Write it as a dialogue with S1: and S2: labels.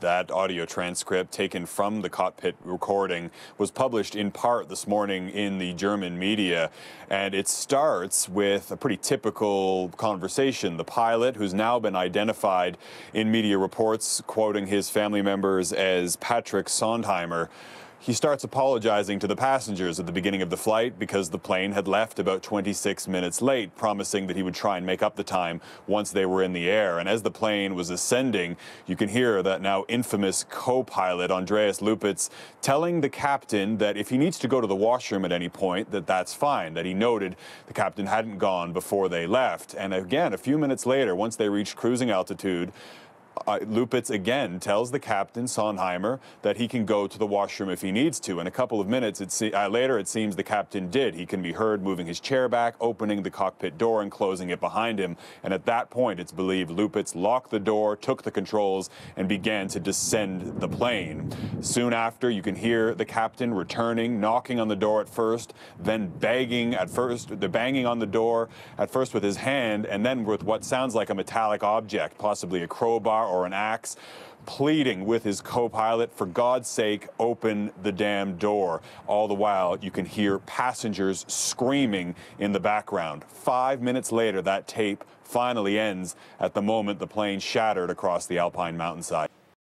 S1: That audio transcript taken from the cockpit recording was published in part this morning in the German media, and it starts with a pretty typical conversation. The pilot, who's now been identified in media reports, quoting his family members as Patrick Sondheimer, he starts apologizing to the passengers at the beginning of the flight because the plane had left about 26 minutes late, promising that he would try and make up the time once they were in the air. And as the plane was ascending, you can hear that now infamous co-pilot, Andreas Lupitz, telling the captain that if he needs to go to the washroom at any point, that's fine, that he noted the captain hadn't gone before they left. And again, a few minutes later, once they reached cruising altitude, Lupitz again tells the captain, Sondheimer, that he can go to the washroom if he needs to. And a couple of minutes later, it seems the captain did. He can be heard moving his chair back, opening the cockpit door and closing it behind him. And at that point, it's believed Lupitz locked the door, took the controls, and began to descend the plane. Soon after, you can hear the captain returning, knocking on the door at first, then banging on the door at first with his hand, and then with what sounds like a metallic object, possibly a crowbar or an axe, pleading with his co-pilot, for God's sake, open the damn door. All the while, you can hear passengers screaming in the background. 5 minutes later, that tape finally ends at the moment the plane shattered across the Alpine mountainside.